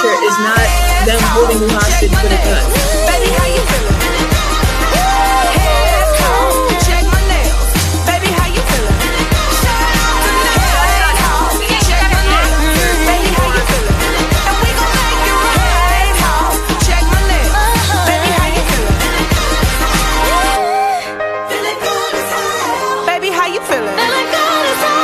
future is not them holding you hostage with a gun. Baby, how you feeling? Head cold, check my nails. Baby, how you feeling? Head cold, check my nails. Baby, how you feeling? And we gon' make it right. Head cold, check my nails. Baby, how you feeling? Feeling good as hell. Baby, how you feeling? Feeling good as hell.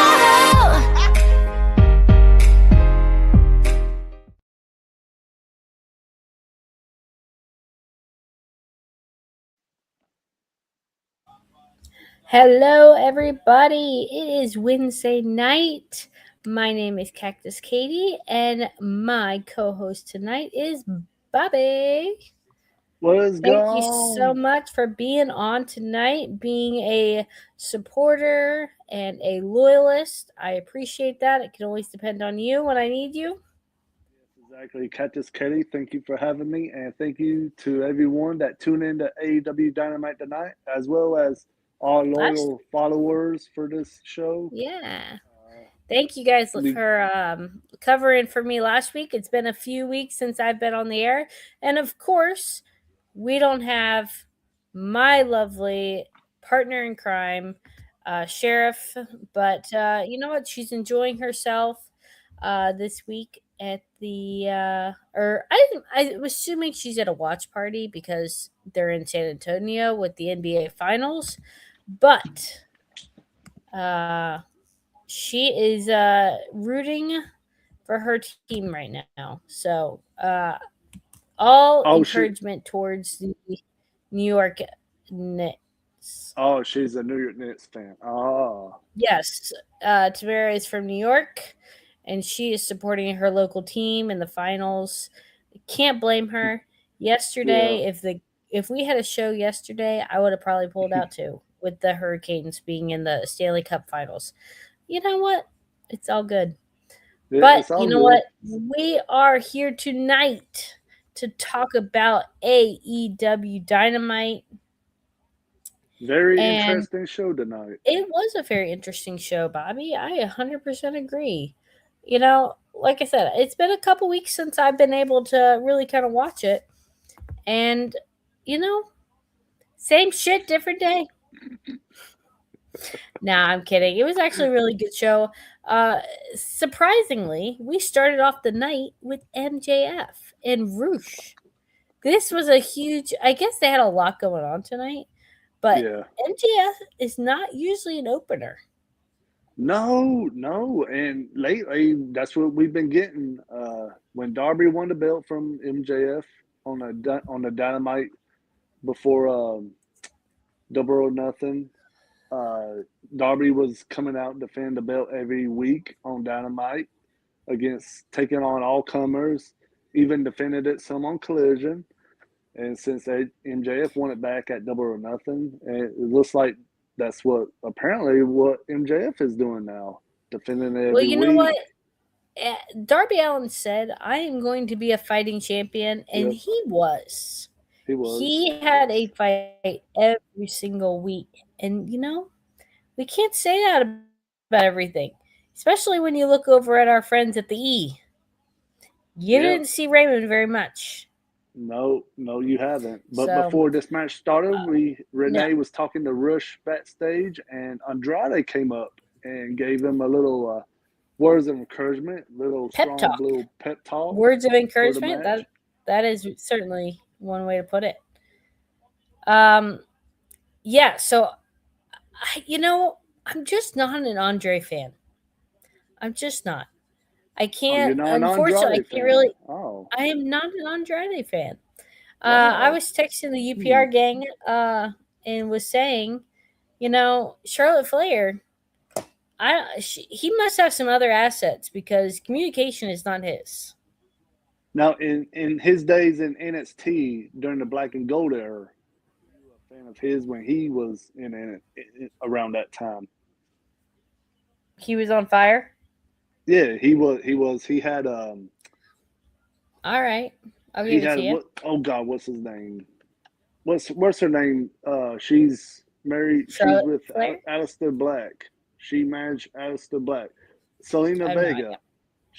Hello, everybody. It is Wednesday night. My name is Cactus Caitie, and my co-host tonight is Bobby. What is going on? Thank you so much for being on tonight, being a supporter and a loyalist. I appreciate that. It can always depend on you when I need you. Exactly. Cactus Caitie, thank you for having me, and thank you to everyone that tuned in to AEW Dynamite tonight, as well as our loyal followers for this show. Yeah. Thank you guys for covering for me last week. It's been a few weeks since I've been on the air. And of course, we don't have my lovely partner in crime, Sheriff. But you know what? She's enjoying herself this week at the I'm assuming she's at a watch party because they're in San Antonio with the NBA Finals. But she is rooting for her team right now. So all encouragement towards the New York Knicks. Oh, she's a New York Knicks fan. Oh. Yes. Tamara is from New York, and she is supporting her local team in the finals. Can't blame her. Yesterday, if we had a show yesterday, I would have probably pulled out too, with the Hurricanes being in the Stanley Cup finals. You know what? It's all good. But you know what? We are here tonight to talk about AEW Dynamite. Very interesting show tonight. It was a very interesting show, Bobby. I 100% agree. You know, like I said, it's been a couple weeks since I've been able to really kind of watch it. And, you know, same shit, different day. Nah, I'm kidding. It was actually a really good show. Surprisingly, we started off the night with MJF and Roosh. This was a huge, I guess they had a lot going on tonight, but MJF is not usually an opener. No. And lately, that's what we've been getting. When Darby won the belt from MJF on the Dynamite before Double or Nothing, Darby was coming out and defend the belt every week on Dynamite against taking on all comers, even defended it some on Collision. And since MJF won it back at Double or Nothing, it looks like that's what MJF is doing now, defending it every week. Well, you know what? Darby Allin said, "I am going to be a fighting champion," and he was. He was. He had a fight every single week. And, you know, we can't say that about everything, especially when you look over at our friends at the E. You didn't see Raymond very much. No, you haven't. But before this match started, Renee was talking to Rush backstage, and Andrade came up and gave him a little words of encouragement, little pep talk. Words of encouragement. That is certainly one way to put it. Yeah. So, I'm just not an Andre fan. I'm just not. I can't. Unfortunately, I can't really. Oh. I am not an Andrade fan. I was texting the UPR gang and was saying, Charlotte Flair, he must have some other assets because communication is not his. Now, in his days in NXT during the Black and Gold era, you were a fan of his when he was in around that time. He was on fire? Yeah, he was. He had All right, I'll give it to you. Oh God, what's his name? What's her name? She's married. Charlotte she's with Flair? Aleister Black. She married Aleister Black. Selena Vega.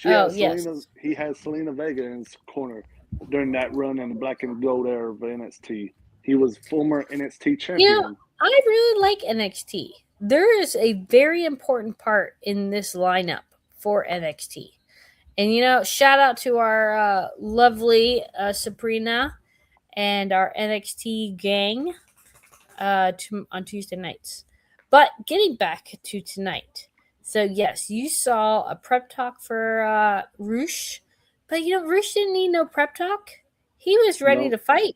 Yes. He had Selena Vega in his corner during that run in the black and gold era of NXT. He was former NXT champion. I really like NXT. There is a very important part in this lineup for NXT. And, shout out to our lovely Sabrina and our NXT gang on Tuesday nights. But getting back to tonight. So, yes, you saw a prep talk for Roosh. But, Roosh didn't need no prep talk. He was ready to fight.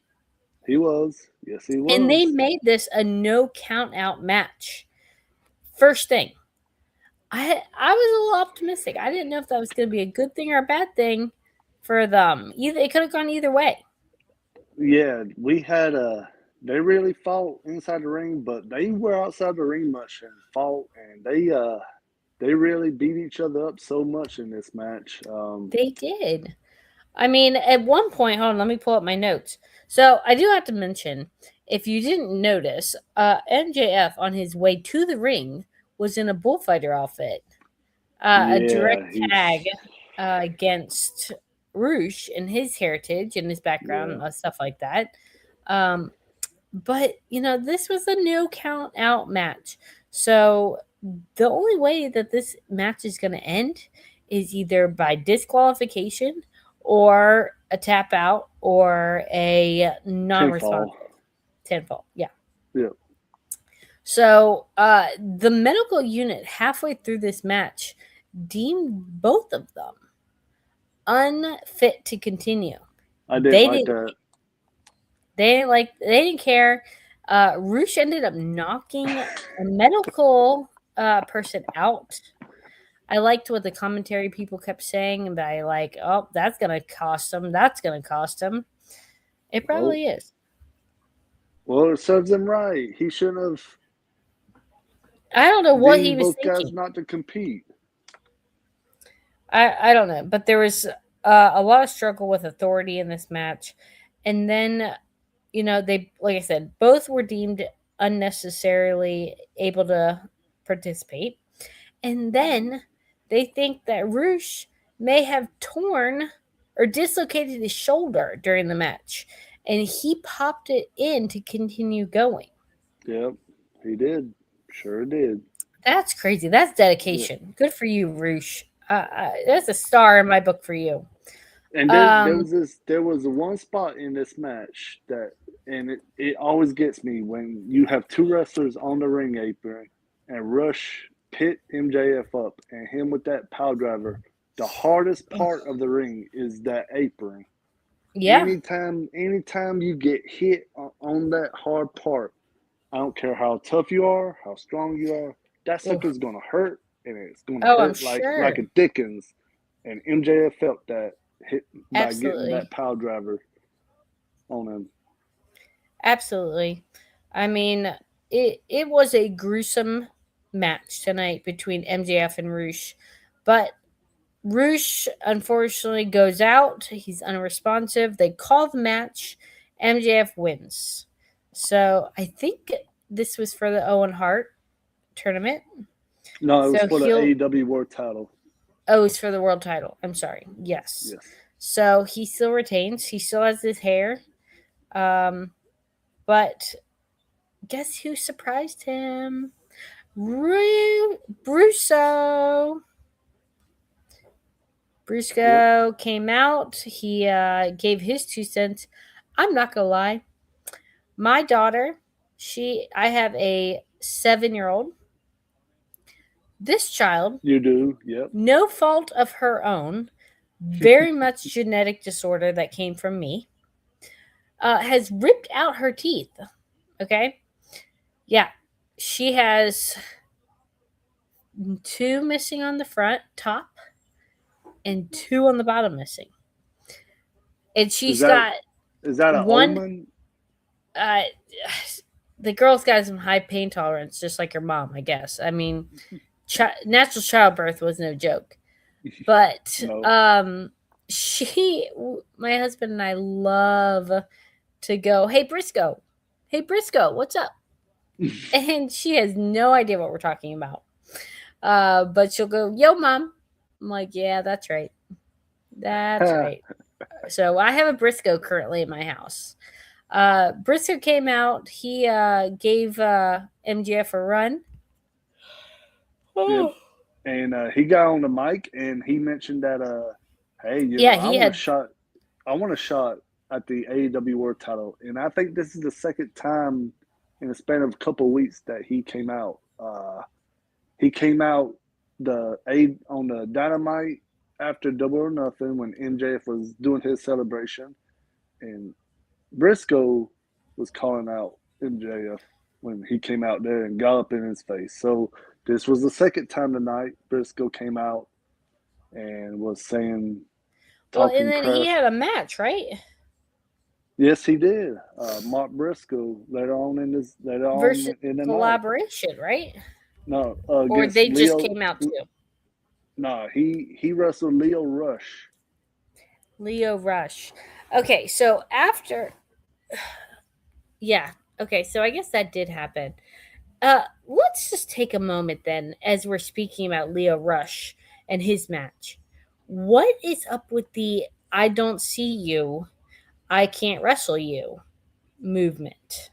He was. Yes, he was. And they made this a no count out match. First thing, I was a little optimistic. I didn't know if that was going to be a good thing or a bad thing for them. It could have gone either way. Yeah, we had they really fought inside the ring, but they were outside the ring much and fought, and they really beat each other up so much in this match. They did. I mean, at one point, hold on, let me pull up my notes. So I do have to mention, if you didn't notice, MJF on his way to the ring was in a bullfighter outfit. A direct tag against Roosh and his heritage and his background, stuff like that. But, this was a no count out match. So the only way that this match is going to end is either by disqualification or a tap out or a non-responsive. 10-fall. Yeah. Yeah. So the medical unit halfway through this match deemed both of them unfit to continue. I didn't like that. They didn't care. Roosh ended up knocking a medical person out. I liked what the commentary people kept saying about oh, that's gonna cost him. That's gonna cost him. It probably is. Well, it serves him right. He shouldn't have. I don't know what he was both thinking. guys not to compete. I don't know, but there was a lot of struggle with authority in this match, and then they, like I said, both were deemed unnecessarily able to participate, and then they think that Roosh may have torn or dislocated his shoulder during the match, and he popped it in to continue going. Yep, he did. Sure did. That's crazy. That's dedication. Yeah. Good for you, Roosh. That's a star in my book for you. And there was one spot in this match and it always gets me when you have two wrestlers on the ring apron and Rush pit MJF up and him with that power driver. The hardest part of the ring is that apron. Yeah. Anytime you get hit on that hard part, I don't care how tough you are, how strong you are, that sucker's gonna hurt, and it's gonna hurt like a Dickens. And MJF felt that hit by getting that power driver on him. Absolutely. I mean, it was a gruesome match tonight between MJF and Roosh, but Roosh unfortunately goes out. He's unresponsive. They call the match. MJF wins. So I think this was for the Owen Heart tournament. No, it was for the AEW World Title. Oh, it's for the world title. I'm sorry. Yes. So he still retains. He still has his hair. But guess who surprised him? Briscoe came out. He gave his 2 cents. I'm not going to lie. My daughter, I have a 7-year-old. This child, you do, yep, no fault of her own, very much genetic disorder that came from me, has ripped out her teeth. Okay, yeah, she has 2 missing on the front top and 2 on the bottom missing, and she's got. Is that a one? The girl's got some high pain tolerance, just like her mom, I guess. I mean. Natural childbirth was no joke, but my husband and I love to go, hey Briscoe, what's up? And she has no idea what we're talking about, but she'll go, yo mom. I'm like, yeah, that's right. That's right. So I have a Briscoe currently in my house. Briscoe came out. He gave MJF a run. Yep. And he got on the mic and he mentioned that, hey, Yeah, I he want a had. shot. I want a shot at the AEW World Title, and I think this is the second time in the span of a couple of weeks that he came out. He came out on the Dynamite after Double or Nothing when MJF was doing his celebration, and Briscoe was calling out MJF when he came out there and got up in his face. So this was the second time tonight Briscoe came out and was saying, Well, talking and then he crap. had a match, right? Yes, he did. Mark Briscoe later on in the Versus night. collaboration, right? No, Or against they just Leo. came out too. No, he wrestled Leo Rush. Leo Rush. Okay, so after. Yeah. Okay, so I guess that did happen. Let's just take a moment then, as we're speaking about Leo Rush and his match. What is up with the "I don't see you, I can't wrestle you" movement?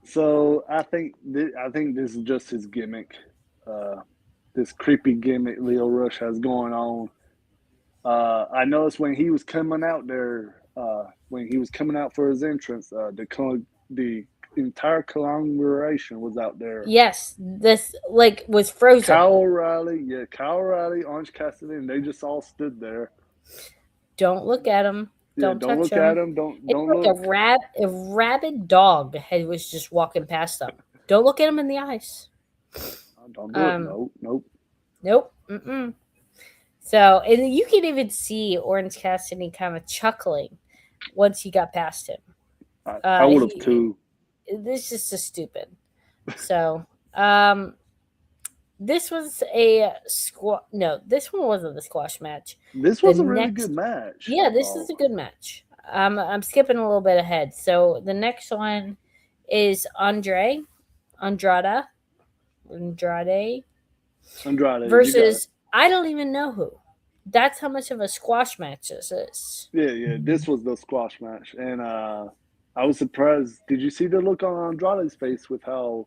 So I think this is just his gimmick. This creepy gimmick Leo Rush has going on. I noticed when he was coming out there, when he was coming out for his entrance, the entire conglomeration was out there. Yes, this was frozen. Kyle O'Reilly, Orange Cassidy, and they just all stood there. Don't look at him. Don't touch look him. at him. Don't look. look. A rabid dog was just walking past them. Don't look at him in the eyes. Don't do it. Nope. Nope. Mm-mm. So, and you can even see Orange Cassidy kind of chuckling once he got past him. I would have too. This is just stupid. So, this was No, this one wasn't the squash match. This was a really good match. Yeah, this is a good match. I'm skipping a little bit ahead. So the next one is Andrade versus I don't even know who. That's how much of a squash match this is. Yeah. This was the squash match, and I was surprised. Did you see the look on Andrade's face with how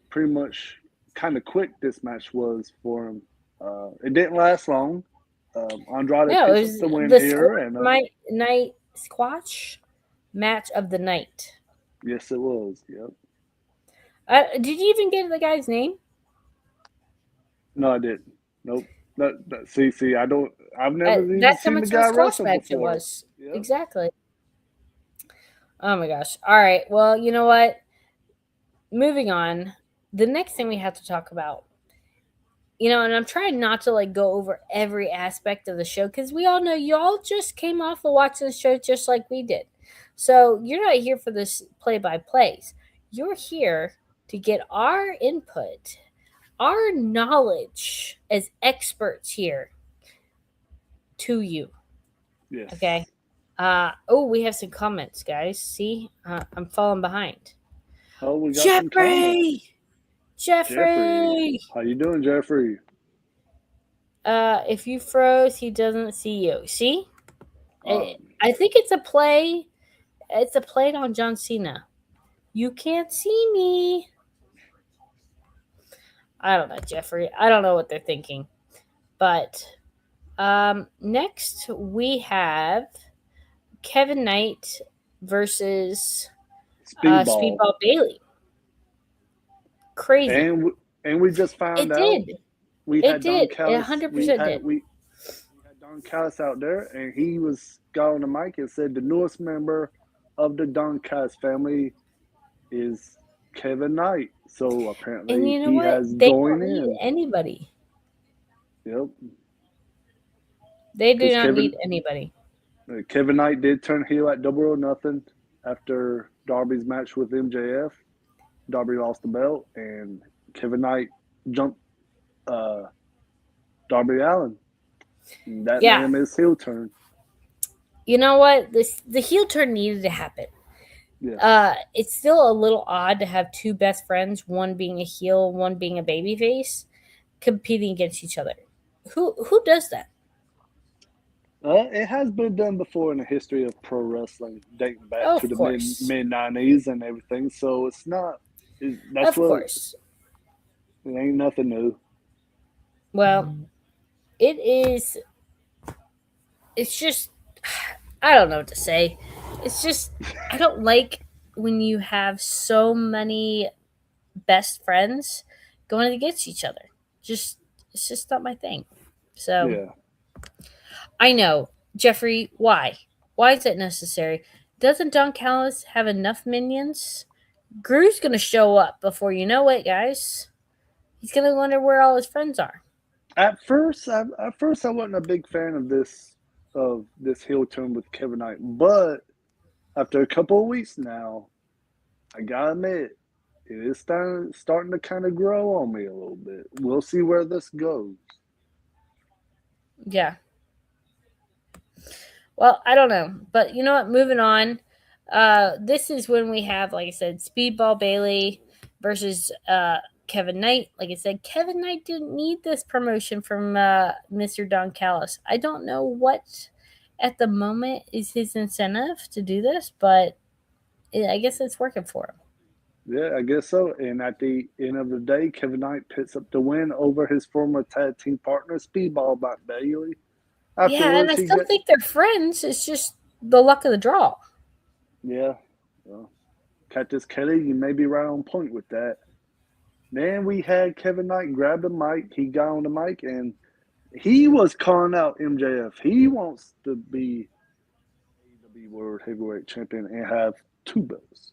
pretty much kind of quick this match was for him? It didn't last long. Andrade picked up the win here, and night squash match of the night. Yes, it was. Yep. Did you even get the guy's name? No, I didn't. Nope. See, I don't. I've never even that's seen how the much guy of a squash wrestle match before. it was. Yep. Exactly. Oh my gosh. All right. Well, you know what? Moving on. The next thing we have to talk about, and I'm trying not to go over every aspect of the show because we all know you all just came off of watching the show just like we did. So you're not here for this play-by-plays. You're here to get our input, our knowledge as experts here to you. Yes. Okay. We have some comments, guys. See, I'm falling behind. Oh, we got some comments. Jeffrey, how you doing, Jeffrey? If you froze, he doesn't see you. See, I think it's a play. It's a play on John Cena. You can't see me. I don't know, Jeffrey. I don't know what they're thinking. But next we have Kevin Knight versus Speedball Bailey. Crazy. And we just found out. It did. It 100% did. We had Don Callis out there, and he got on the mic and said the newest member of the Don Callis family is Kevin Knight. So apparently and you know he what? has They going don't in. need anybody. Yep. They do not need anybody. Kevin Knight did turn heel at Double or Nothing after Darby's match with MJF. Darby lost the belt, and Kevin Knight jumped Darby Allin. And that made him his heel turn. You know what? The heel turn needed to happen. Yes. It's still a little odd to have two best friends, one being a heel, one being a babyface, competing against each other. Who does that? It has been done before in the history of pro wrestling, dating back Of to the course. mid '90s and everything. So it's not. That's Of what. course. It ain't nothing new. Well, it is. It's just. I don't know what to say. It's just. I don't like when you have so many best friends going against each other. Just. It's just not my thing. So. Yeah. I know. Jeffrey, why? Why is it necessary? Doesn't Don Callis have enough minions? Gru's going to show up before you know it, guys. He's going to wonder where all his friends are. At first, I wasn't a big fan of this heel turn with Kevin Knight, but after a couple of weeks now, I gotta admit, it is starting to kind of grow on me a little bit. We'll see where this goes. Yeah. Well, I don't know. But you know what? Moving on. This is when we have, like I said, Speedball Bailey versus Kevin Knight. Like I said, Kevin Knight didn't need this promotion from Mr. Don Callis. I don't know what at the moment is his incentive to do this, but I guess it's working for him. Yeah, I guess so. And at the end of the day, Kevin Knight picks up the win over his former tag team partner, Speedball Bailey. Yeah, and I still think they're friends. It's just the luck of the draw. Yeah. Well, Cactus Caitie, you may be right on point with that. Then we had Kevin Knight grab the mic. He got on the mic and he was calling out MJF. He wants to be AEW World Heavyweight Champion and have 2 belts.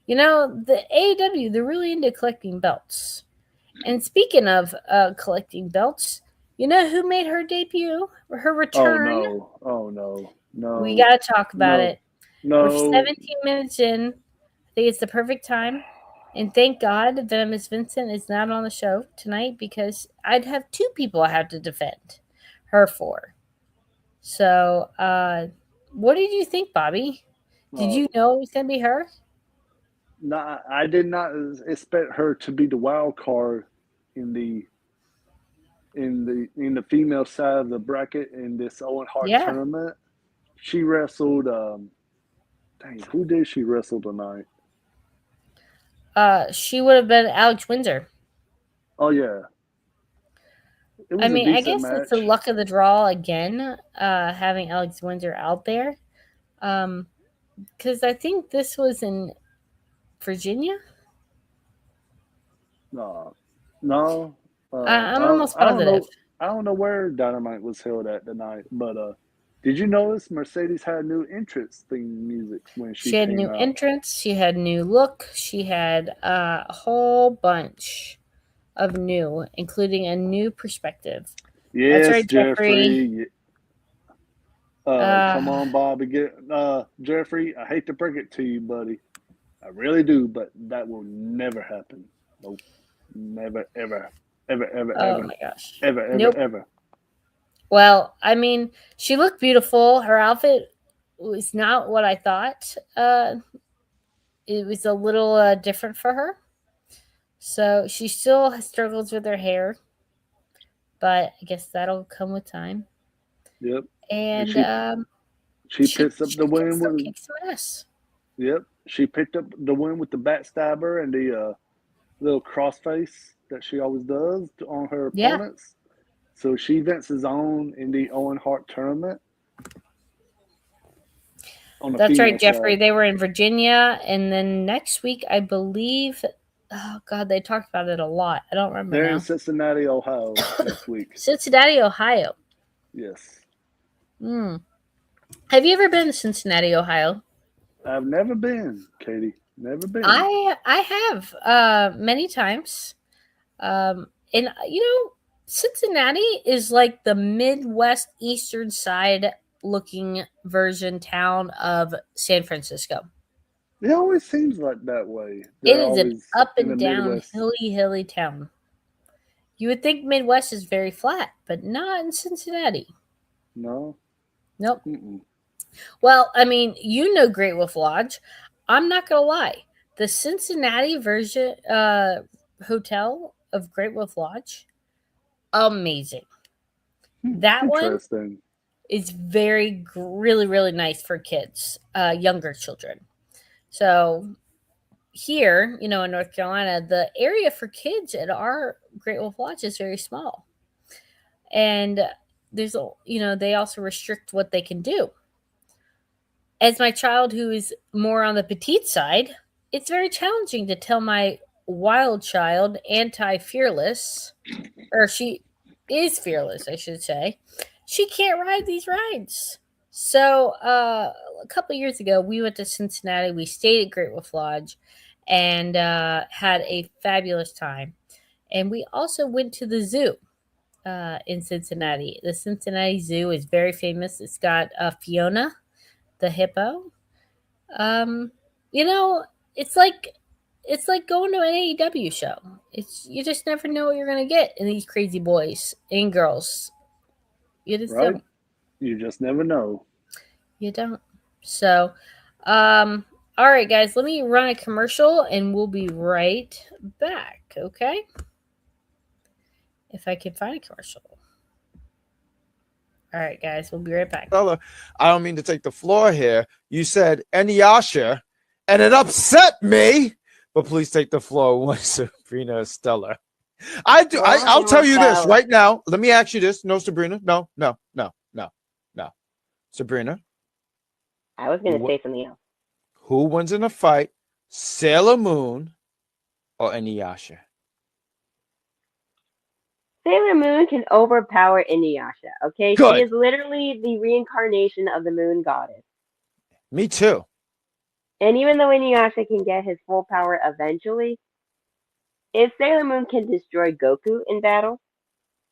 You know, the AEW, they're really into collecting belts. And speaking of collecting belts, you know who made her debut? Her return? Oh, no. We got to talk about it. No. We're 17 minutes in. I think it's the perfect time. And thank God Venomous Vincent is not on the show tonight because I'd have 2 people I have to defend her for. So, what did you think, Bobby? Did you know it was going to be her? No, I did not expect her to be the wild card in the female side of the bracket in this Owen Heart tournament. She wrestled. Who did she wrestle tonight? She would have been Alex Windsor. Oh yeah. I mean, I guess it's the luck of the draw again, having Alex Windsor out there. Because I think this was in Virginia. No. I'm almost positive. I don't know where Dynamite was held at tonight, but did you notice Mercedes had new entrance theme music when she had came new out? entrance. She had new look. She had a whole bunch of new, including a new perspective. Yes, that's right, Jeffrey. Come on, Bobby. Jeffrey, I hate to break it to you, buddy. I really do, but that will never happen. Nope. Never, ever. Oh my gosh. Ever. Well, I mean, she looked beautiful. Her outfit was not what I thought. It was a little different for her. So she still struggles with her hair. But I guess that'll come with time. Yep. And she picks up the win with kick some ass. Yep. She picked up the win with the backstabber and the little crossface that she always does on her opponents. So she Vince's own in the Owen Heart tournament. That's right, Jeffrey. They were in Virginia, and then next week, I believe. Oh God, they talked about it a lot. I don't remember. They're in Cincinnati, Ohio next week. Cincinnati, Ohio. Yes. Have you ever been to Cincinnati, Ohio? I've never been, Katie. Never been. I have many times. And you know, Cincinnati is like the Midwest Eastern side looking version town of San Francisco. It always seems like that way. It is an up and down, hilly town. You would think Midwest is very flat, but not in Cincinnati. No. Nope. Mm-mm. Well, I mean, you know Great Wolf Lodge. I'm not going to lie. The Cincinnati version hotel of Great Wolf Lodge, amazing. That one is really, really nice for kids, younger children. So here, in North Carolina, the area for kids at our Great Wolf Lodge is very small. And they also restrict what they can do. As my child who is more on the petite side, it's very challenging to tell my wild child, anti-fearless, or she is fearless, I should say, she can't ride these rides. So a couple years ago, we went to Cincinnati. We stayed at Great Wolf Lodge and had a fabulous time. And we also went to the zoo in Cincinnati. The Cincinnati Zoo is very famous. It's got Fiona, the hippo. Um, you know, it's like going to an AEW show. You just never know what you're gonna get in these crazy boys and girls. You just don't. You just never know. You don't. So, all right, guys, let me run a commercial and we'll be right back. Okay. If I can find a commercial. All right, guys, we'll be right back. I don't mean to take the floor here. You said Inuyasha, and it upset me. But please take the floor when Sabrina Estella. I'll tell you this right now. Let me ask you this. No, Sabrina. No. Sabrina. I was going to say something else. Who wins in a fight, Sailor Moon or Inuyasha? Sailor Moon can overpower Inuyasha, okay? Good. She is literally the reincarnation of the moon goddess. Me too. And even though Inuyasha can get his full power eventually, if Sailor Moon can destroy Goku in battle,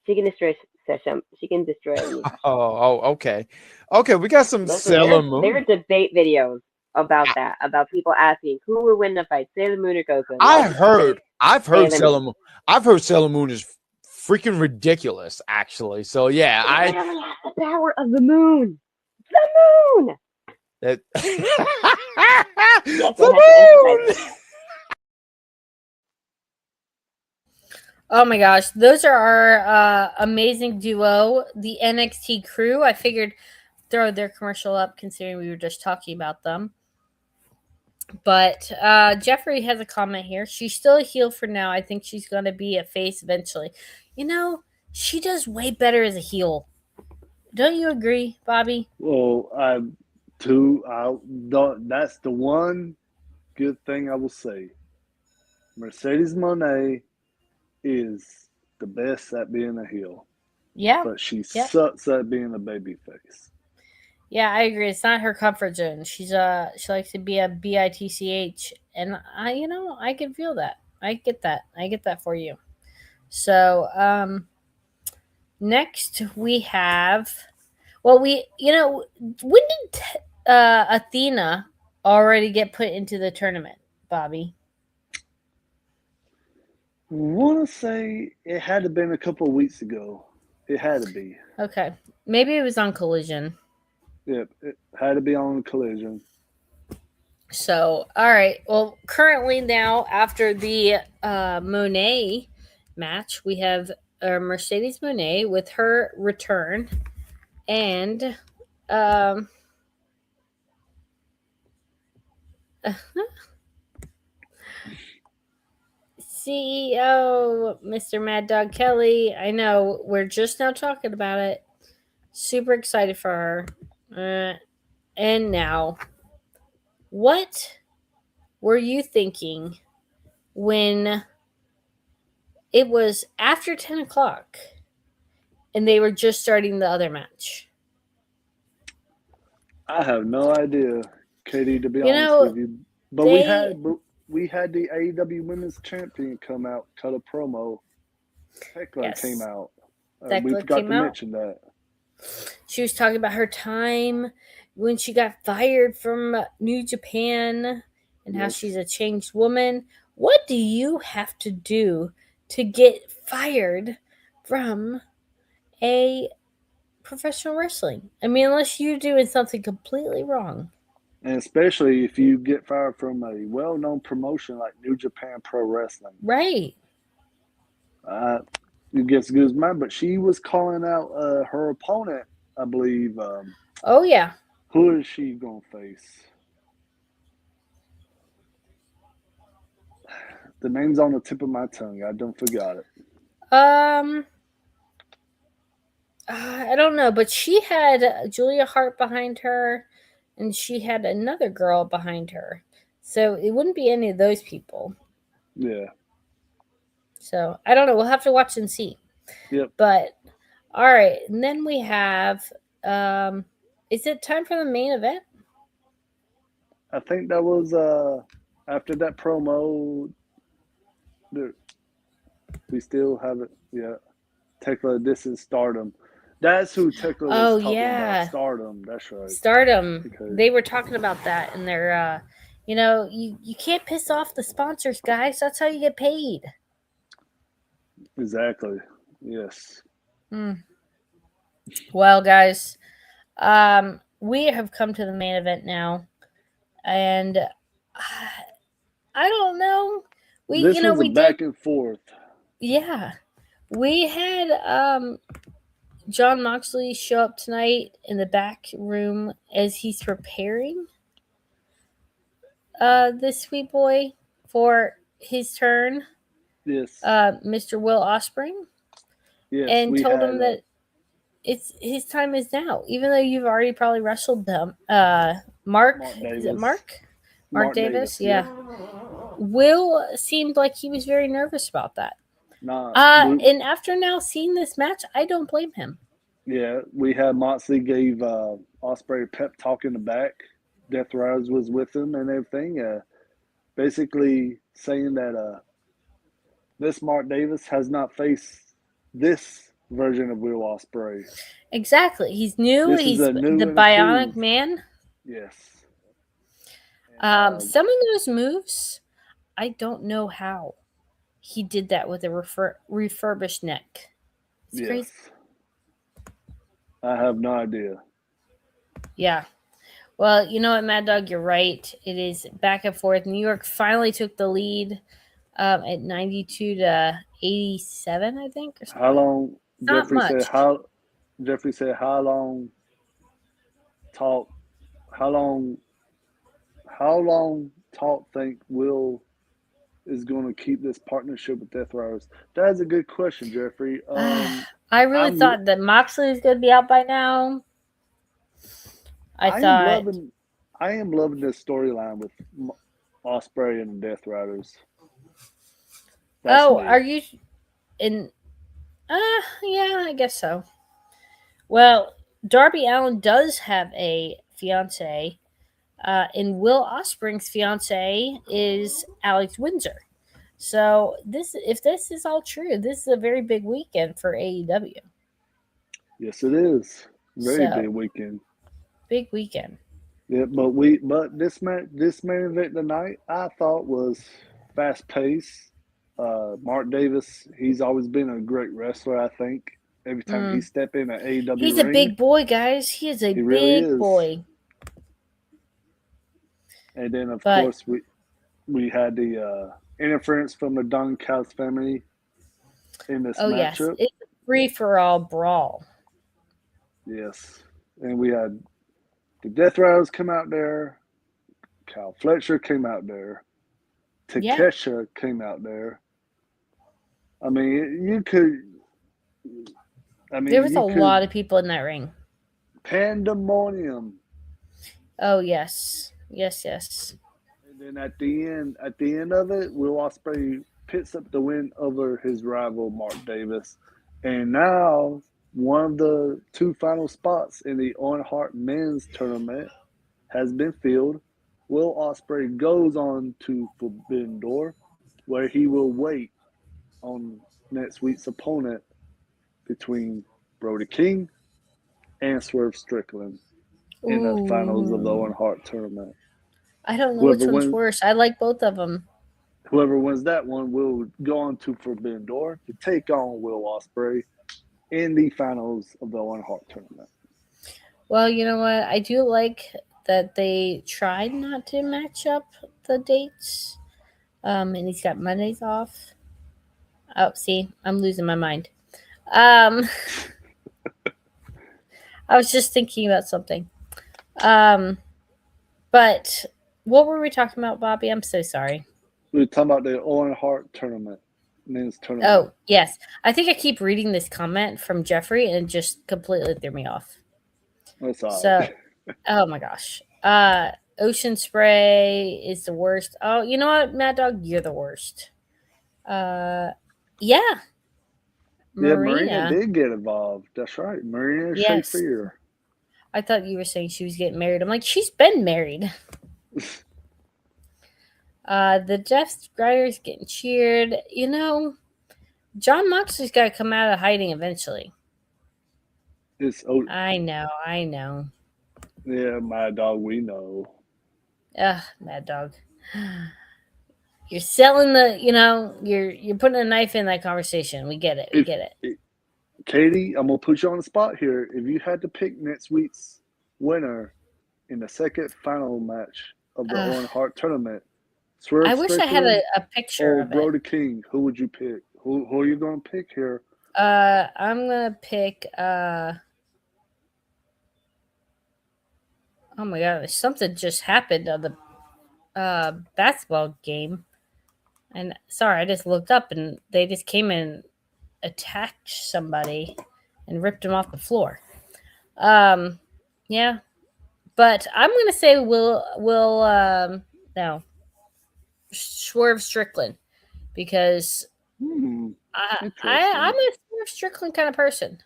she can destroy Sesshomaru. She can destroy Inuyasha. Okay. Okay, we got some Sailor Moon. There are debate videos about that, about people asking who would win the fight, Sailor Moon or Goku. I've heard Sailor Moon. I've heard Sailor Moon is freaking ridiculous, actually. So yeah, She literally has the power of the moon. The moon. The moon. Oh my gosh, those are our amazing duo, the NXT crew. I figured throw their commercial up considering we were just talking about them. But Jeffrey has a comment here. She's still a heel for now. I think she's going to be a face eventually. She does way better as a heel. Don't you agree, Bobby? Well, that's the one good thing I will say. Mercedes Moné is the best at being a heel. Yeah. But she sucks at being a babyface. Yeah, I agree. It's not her comfort zone. She likes to be a bitch, and I can feel that. I get that for you. So, next we have, when did Athena already get put into the tournament, Bobby? I want to say it had to have been a couple of weeks ago. It had to be. Okay. Maybe it was on Collision. Yep, it had to be on Collision. So, all right. Well, currently now, after the Monet match, we have Mercedes Moné with her return. And CEO, Mr. Mad Dog Kelly. I know, we're just now talking about it. Super excited for her. And now, what were you thinking when it was after 10 o'clock and they were just starting the other match? I have no idea, Katie, to be honest with you. But we had the AEW Women's Champion come out, cut a promo. Heckler came out. We forgot to mention that. She was talking about her time when she got fired from New Japan and how she's a changed woman. What do you have to do to get fired from a professional wrestling? I mean, unless you're doing something completely wrong. And especially if you get fired from a well-known promotion like New Japan Pro Wrestling. Right. It gets good as mine, but she was calling out her opponent I believe. Oh yeah. Who is she gonna face? The name's on the tip of my tongue. I don't forgot it. I don't know, but she had Julia Hart behind her, and she had another girl behind her. So it wouldn't be any of those people. Yeah. So I don't know. We'll have to watch and see. Yep. But all right, and then we have. Is it time for the main event? I think that was after that promo. We still have it. Yeah. Tekla, this is Stardom. That's who Tekla was talking about. Stardom. That's right. Stardom. Because They were talking about that in their. You can't piss off the sponsors, guys. That's how you get paid. exactly. Yes. Well, guys, we have come to the main event now, and I don't know. This was a back and forth. Yeah, we had John Moxley show up tonight in the back room as he's preparing this sweet boy for his turn. Yes. Mr. Will Ospreay. Yes. And told him that it's his time is now, even though you've already probably wrestled them. Mark Davis. Is it Mark? Mark Davis? Yeah. Will seemed like he was very nervous about that. And after now seeing this match, I don't blame him. Yeah, we had Moxley gave Ospreay a pep talk in the back. Death Riders was with him and everything. Basically saying that this Mark Davis has not faced this version of Will Ospreay. Exactly. He's new. He's the Bionic Man. Yes. Some of those moves, I don't know how he did that with a refurbished neck. It's crazy. I have no idea. Yeah. Well, you know what, Mad Dog, you're right. It is back and forth. New York finally took the lead at 92-87, I think. Or something. How long? Not much. Jeffrey said, "How long? Think Will is going to keep this partnership with Death Riders?" That's a good question, Jeffrey. I really thought that Moxley was going to be out by now. I am loving this storyline with Ospreay and the Death Riders. Are you in? Yeah, I guess so. Well, Darby Allin does have a fiance, and Will Ospreay's fiance is Alex Windsor. So if this is all true, this is a very big weekend for AEW. Yes, it is. Big weekend. Big weekend. Yeah, but this main event tonight I thought was fast paced. Mark Davis, he's always been a great wrestler. I think every time he steps in an AEW he's ring, a big boy, guys. He is a big boy. And then of course we had the interference from the Don Callis family in this matchup. Yes, it's a free-for-all brawl. Yes, and we had the Death Riders come out there. Kyle Fletcher came out there. Takesha came out there. I mean, there was a lot of people in that ring. Pandemonium. Oh yes. Yes. And then at the end of it, Will Ospreay picks up the win over his rival Mark Davis. And now one of the two final spots in the Owen Heart men's tournament has been filled. Will Ospreay goes on to Forbidden Door, where he will wait on next week's opponent between Brody King and Swerve Strickland in the finals of the Owen Hart tournament. I don't know which one's worse. I like both of them. Whoever wins that one will go on to Forbidden Door to take on Will Ospreay in the finals of the Owen Hart tournament. Well, you know what? I do like that they tried not to match up the dates. And he's got Mondays off. Oh, see, I'm losing my mind. I I was just thinking about something. But what were we talking about, Bobby? I'm so sorry. We were talking about the Owen Heart tournament, men's tournament. Oh, yes. I think I keep reading this comment from Jeffrey and it just completely threw me off. That's all So, right. oh my gosh. Ocean Spray is the worst. Oh, you know what, Mad Dog? You're the worst. Yeah. Yeah, Marina Marina. did get involved. That's right. Marina Yes. Shafir. I thought you were saying she was getting married. I'm like, she's been married. The Jeff Riders getting cheered. You know, John Moxley's got to come out of hiding eventually. I know. Yeah, Mad Dog, we know. Ugh, Mad Dog. You're selling the, you're putting a knife in that conversation. We get it. Katie, I'm gonna put you on the spot here. If you had to pick next week's winner in the second final match of the Owen Hart tournament, Swerve I wish I had a picture or of Brody King, who would you pick? Who are you gonna pick here? I'm gonna pick oh my god, something just happened on the basketball game. And sorry, I just looked up and they just came and attacked somebody and ripped him off the floor. Yeah. But I'm gonna say no, Swerve Strickland, because I'm a Swerve Strickland kind of person.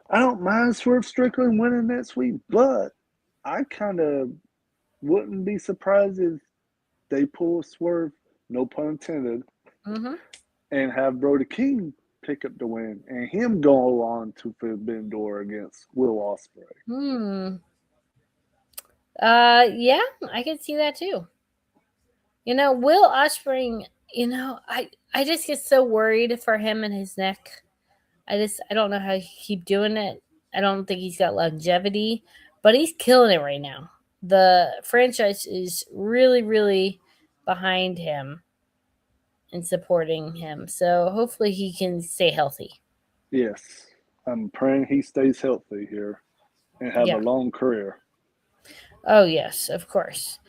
I don't mind Swerve Strickland winning next week, but I kind of wouldn't be surprised if they pull Swerve, no pun intended, and have Brody King pick up the win and him go on to Forbidden Door against Will Ospreay. Yeah, I can see that too. Will Ospreay, I just get so worried for him and his neck. I don't know how he keep doing it. I don't think he's got longevity, but he's killing it right now. The franchise is really, really behind him and supporting him. So hopefully he can stay healthy. Yes. I'm praying he stays healthy here and have a long career. Oh, yes, of course.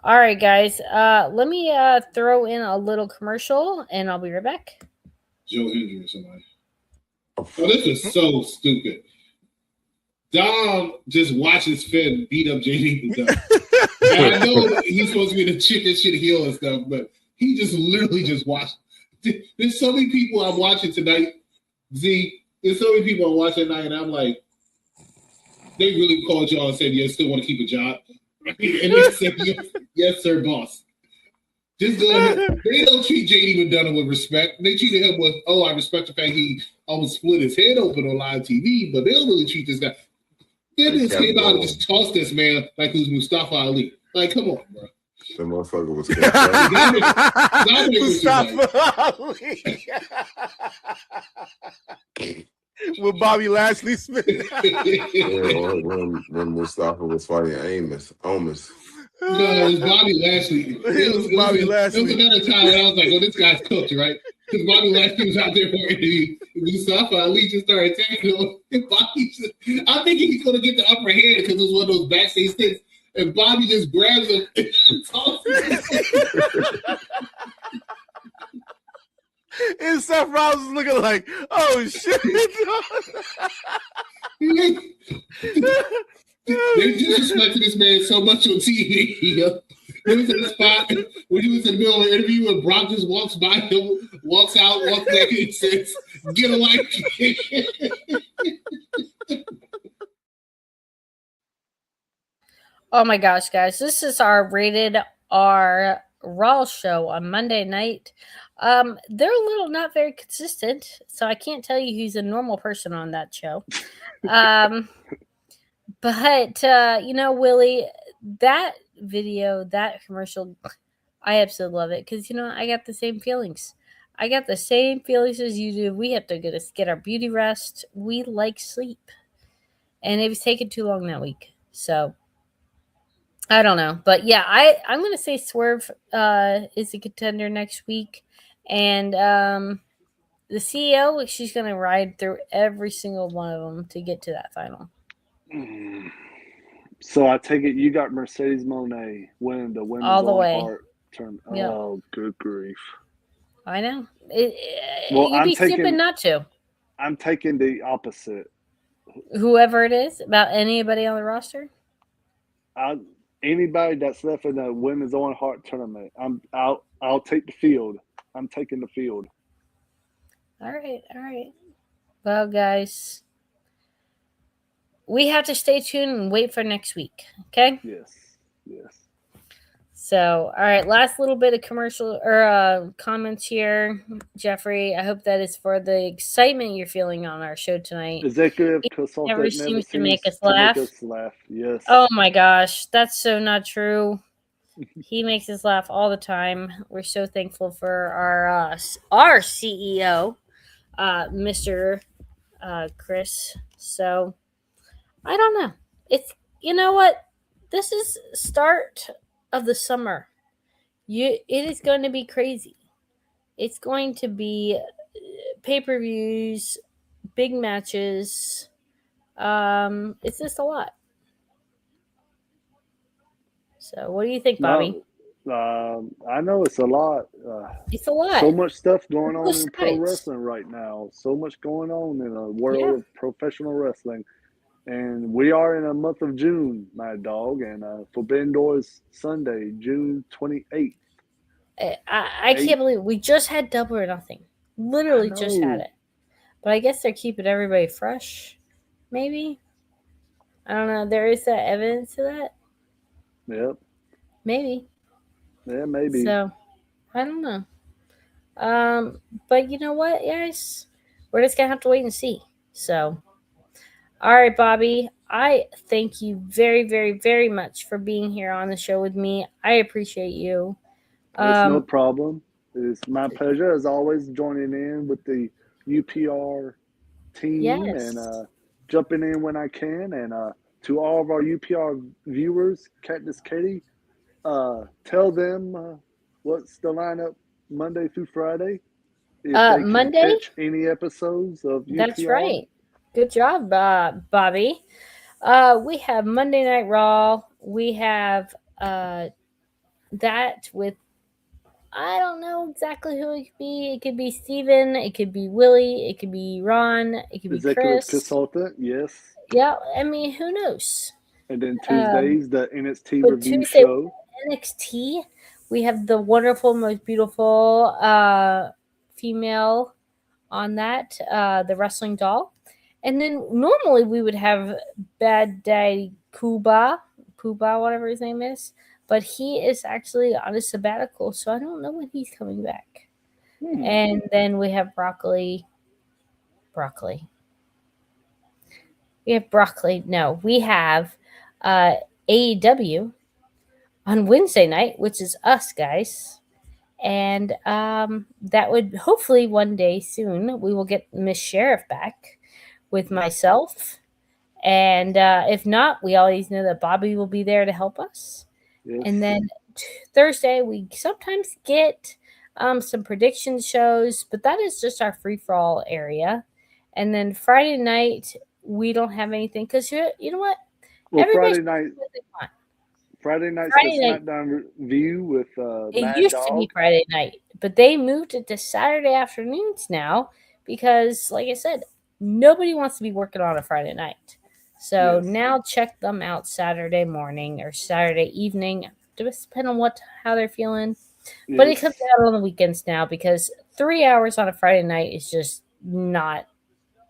All right, guys. Let me throw in a little commercial, and I'll be right back. Joe Hendry or somebody. Oh, this is so stupid. Dom just watches Finn beat up JD. And I know he's supposed to be the chicken shit heel and stuff, but he just literally just watched. There's so many people I'm watching tonight. There's so many people I'm watching tonight, and I'm like, they really called y'all and said, "You still want to keep a job?" And they said, "Yes, sir, boss." Just go ahead. They don't treat JD McDonough with respect. They treated him with, "Oh, I respect the fact he almost split his head open on live TV," but they don't really treat this guy. They just came out and just tossed this man like who's Mustafa Ali. Like, come on, bro. The motherfucker was Mustafa Ali. With Bobby Lashley Smith. when Mustafa was fighting Amos. No, it was Bobby Lashley. It was Bobby Lashley. It was another time when I was like, "Oh, this guy's cooked, right?" Because Bobby Lashley was out there for an interview. Mustafa Ali just started attacking him. And I'm thinking he's going to get the upper hand because it was one of those backstage things. And Bobby just grabs him and tosses him. And Seth Rollins is looking like, "Oh shit!" They disrespected this man so much on TV. There was a spot when he was in the middle of an interview and Brock just walks by him, walks out, walks back, and says, "Get a life." Oh my gosh, guys. This is our rated R Raw show on Monday night. They're a little not very consistent, so I can't tell you who's a normal person on that show. But Willie, that video, that commercial, I absolutely love it because I got the same feelings. I got the same feelings as you do. We have to get our beauty rest. We like sleep, and it was taking too long that week. So I don't know, but yeah, I'm gonna say Swerve is a contender next week, and the CEO, she's going to ride through every single one of them to get to that final. So I take it you got Mercedes Moné winning the women's All the Owen way. Heart tournament. Yep. Oh, good grief! I know. Well, You'd be stupid not to. I'm taking the opposite. Whoever it is, about anybody on the roster. Anybody that's left in the women's Owen Heart tournament, I'll take the field. I'm taking the field. All right. Well, guys, we have to stay tuned and wait for next week. Okay. Yes. So, all right, last little bit of commercial or comments here, Jeffrey. I hope that is for the excitement you're feeling on our show tonight. Executive consultant never seems to make us laugh. Yes. Oh my gosh, that's so not true. He makes us laugh all the time. We're so thankful for our CEO, Mr. Chris. So I don't know. It's, you know what? This is start of the summer. It is going to be crazy. It's going to be pay-per-views, big matches. It's just a lot. So what do you think, Bobby? I know it's a lot. It's a lot. So much stuff going on in pro wrestling right now. So much going on in the world of professional wrestling. And we are in a month of June, my dog, and Forbidden Doors Sunday, June 28th. I can't believe we just had Double or Nothing. Literally just had it. But I guess they're keeping everybody fresh, maybe. I don't know. There is that evidence to that. Yep. Maybe. Yeah, maybe. So, I don't know. But you know what, guys? We're just going to have to wait and see. So, all right, Bobby. I thank you very, very, very much for being here on the show with me. I appreciate you. It's no problem. It's my pleasure, as always, joining in with the UPR team and jumping in when I can. And to all of our UPR viewers, Cactus Caitie, tell them what's the lineup Monday through Friday. If they can Monday? Catch any episodes of UPR. That's right. Good job, Bobby. We have Monday Night Raw. We have that with, I don't know exactly who it could be. It could be Steven. It could be Willie. It could be Ron. It could be Executive Chris. consultant, yes. Yeah, I mean, who knows? And then Tuesdays, the NXT review Tuesday, show. NXT, we have the wonderful, most beautiful female on that, the wrestling doll. And then normally we would have Bad Daddy Kuba, whatever his name is. But he is actually on a sabbatical, so I don't know when he's coming back. And then we have Broccoli. We have Broccoli. No, we have AEW on Wednesday night, which is us, guys. And that would hopefully one day soon, we will get Miss Sheriff back with myself. And if not, we always know that Bobby will be there to help us. Yes. And then Thursday, we sometimes get some prediction shows, but that is just our free-for-all area. And then Friday night, we don't have anything because you know what? Well, Friday night's the SmackDown review with it used to be Friday night, but they moved it to Saturday afternoons now because, like I said, nobody wants to be working on a Friday night. So now check them out Saturday morning or Saturday evening. Just depend on how they're feeling. Yes. But it comes out on the weekends now because 3 hours on a Friday night is just not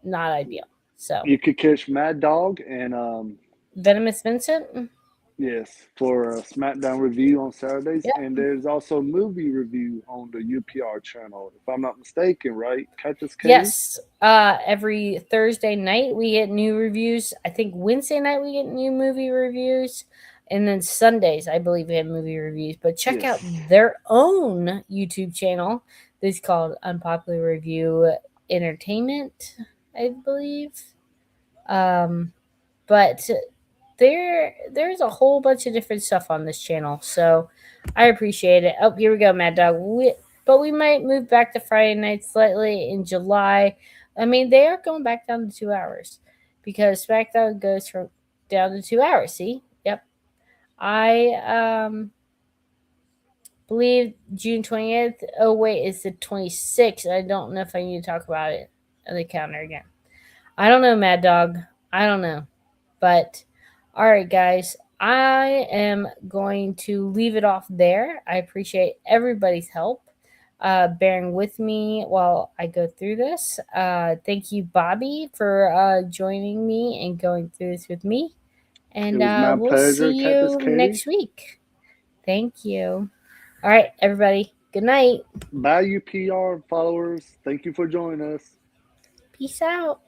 ideal. So you could catch Mad Dog and Venomous Vincent. Yes, for a SmackDown review on Saturdays. Yep. And there's also movie review on the UPR channel, if I'm not mistaken, right? Cactus Caitie? Yes. Every Thursday night we get new reviews. I think Wednesday night we get new movie reviews. And then Sundays, I believe, we have movie reviews. But check out their own YouTube channel. It's called Unpopular Review Entertainment, I believe. But there's a whole bunch of different stuff on this channel, so I appreciate it. Oh, here we go, Mad Dog. but we might move back to Friday nights slightly in July. I mean, they are going back down to 2 hours because SmackDown goes from down to 2 hours. See? Yep. I believe June 20th. Oh, wait, it's the 26th. I don't know if I need to talk about it on the calendar again. I don't know, Mad Dog. I don't know. But, all right, guys. I am going to leave it off there. I appreciate everybody's help bearing with me while I go through this. Thank you, Bobby, for joining me and going through this with me. And It was my we'll pleasure, see Cactus you Caitie. next week. Thank you. All right, everybody. Good night. Bye, you PR followers. Thank you for joining us. Peace out.